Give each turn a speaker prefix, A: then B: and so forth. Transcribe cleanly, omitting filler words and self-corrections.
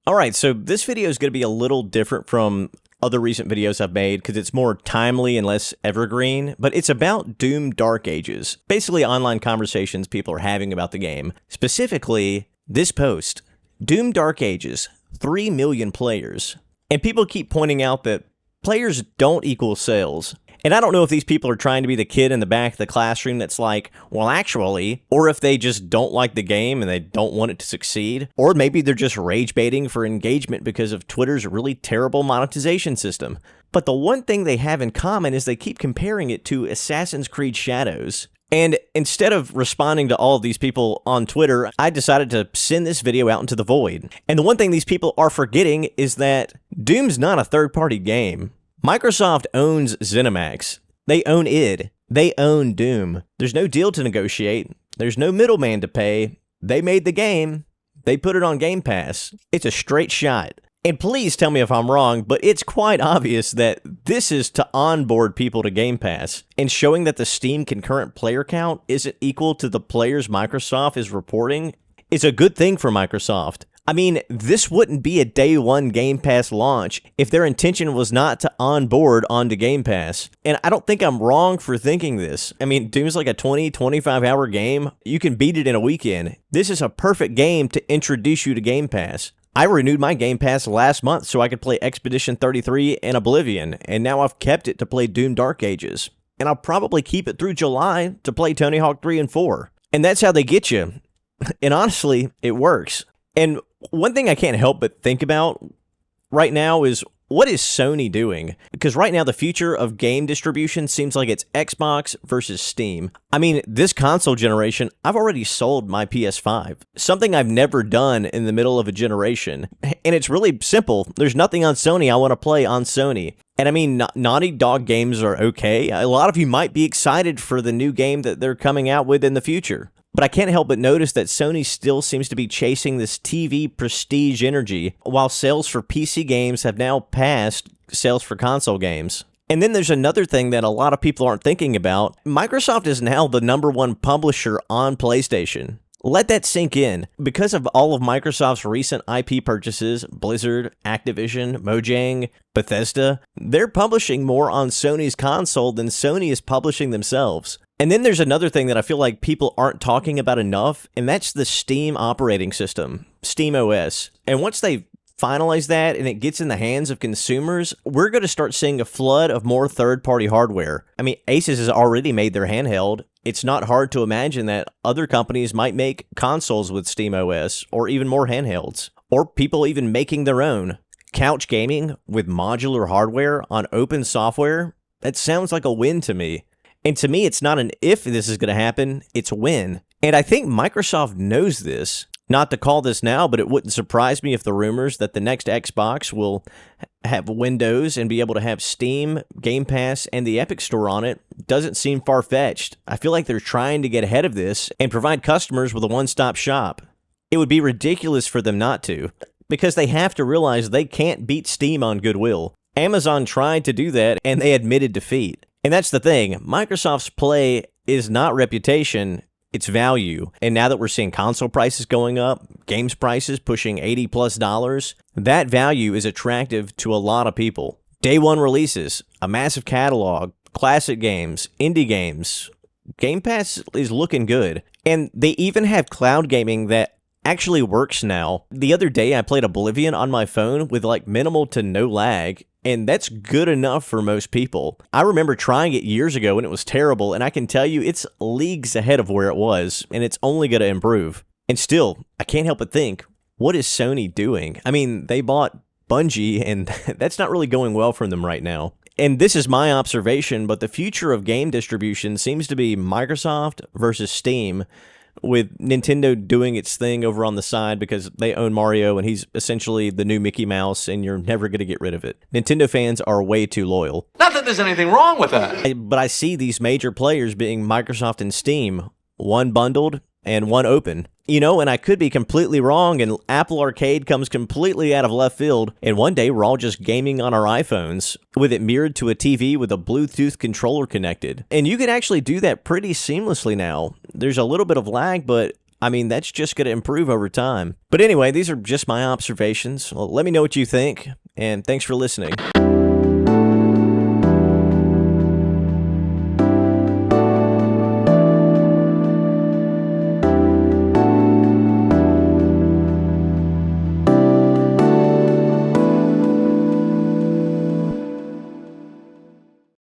A: Alright, so this video is going to be a little different from other recent videos I've made because it's more timely and less evergreen, but it's about Doom Dark Ages. Basically, online conversations people are having about the game. Specifically, this post, Doom Dark Ages, 3 million players. And people keep pointing out that players don't equal sales. And I don't know if these people are trying to be the kid in the back of the classroom that's like, well, actually, or if they just don't like the game and they don't want it to succeed, or maybe they're just rage baiting for engagement because of Twitter's really terrible monetization system. But the one thing they have in common is they keep comparing it to Assassin's Creed Shadows. And instead of responding to all of these people on Twitter, I decided to send this video out into the void. And the one thing these people are forgetting is that Doom's not a third-party game. Microsoft owns ZeniMax. They own id. They own Doom. There's no deal to negotiate. There's no middleman to pay. They made the game. They put it on Game Pass. It's a straight shot. And please tell me if I'm wrong, but it's quite obvious that this is to onboard people to Game Pass, and showing that the Steam concurrent player count isn't equal to the players Microsoft is reporting is a good thing for Microsoft. I mean, this wouldn't be a day one Game Pass launch if their intention was not to onboard onto Game Pass. And I don't think I'm wrong for thinking this. I mean, Doom's like a 20, 25-hour game. You can beat it in a weekend. This is a perfect game to introduce you to Game Pass. I renewed my Game Pass last month so I could play Expedition 33 and Oblivion, and now I've kept it to play Doom Dark Ages. And I'll probably keep it through July to play Tony Hawk 3 and 4. And that's how they get you. And honestly, it works. And one thing I can't help but think about right now is, what is Sony doing? Because right now the future of game distribution seems like it's Xbox versus Steam. I mean, this console generation, I've already sold my PS5. Something I've never done in the middle of a generation. And it's really simple. There's nothing on Sony I want to play on Sony. And I mean, Naughty Dog games are okay. A lot of you might be excited for the new game that they're coming out with in the future. But I can't help but notice that Sony still seems to be chasing this TV prestige energy, while sales for PC games have now passed sales for console games. And then there's another thing that a lot of people aren't thinking about. Microsoft is now the #1 publisher on PlayStation. Let that sink in. Because of all of Microsoft's recent IP purchases, Blizzard, Activision, Mojang, Bethesda, they're publishing more on Sony's console than Sony is publishing themselves. And then there's another thing that I feel like people aren't talking about enough, and that's the Steam operating system, Steam OS. And once they finalize that and it gets in the hands of consumers, we're going to start seeing a flood of more third-party hardware. I mean, Asus has already made their handheld. It's not hard to imagine that other companies might make consoles with Steam OS, or even more handhelds, or people even making their own. Couch gaming with modular hardware on open software, that sounds like a win to me. And to me, it's not an if this is going to happen, it's when. And I think Microsoft knows this. Not to call this now, but it wouldn't surprise me if the rumors that the next Xbox will have Windows and be able to have Steam, Game Pass, and the Epic Store on it doesn't seem far-fetched. I feel like they're trying to get ahead of this and provide customers with a one-stop shop. It would be ridiculous for them not to, because they have to realize they can't beat Steam on goodwill. Amazon tried to do that, and they admitted defeat. And that's the thing, Microsoft's play is not reputation, it's value. And now that we're seeing console prices going up, games prices pushing $80+, that value is attractive to a lot of people. Day one releases, a massive catalog, classic games, indie games. Game Pass is looking good. And they even have cloud gaming that actually works now. The other day I played Oblivion on my phone with like minimal to no lag, and that's good enough for most people. I remember trying it years ago and it was terrible, and I can tell you it's leagues ahead of where it was, and it's only going to improve. And still, I can't help but think, what is Sony doing? I mean, they bought Bungie, and that's not really going well for them right now. And this is my observation, but the future of game distribution seems to be Microsoft versus Steam, with Nintendo doing its thing over on the side because they own Mario and he's essentially the new Mickey Mouse and you're never going to get rid of it. Nintendo fans are way too loyal.
B: Not that there's anything wrong with that.
A: But I see these major players being Microsoft and Steam, one bundled and one open. You know, and I could be completely wrong, and Apple Arcade comes completely out of left field, and one day we're all just gaming on our iPhones with it mirrored to a TV with a Bluetooth controller connected. And you can actually do that pretty seamlessly now. There's a little bit of lag, but I mean, that's just going to improve over time. But anyway, these are just my observations. Well, let me know what you think, and thanks for listening.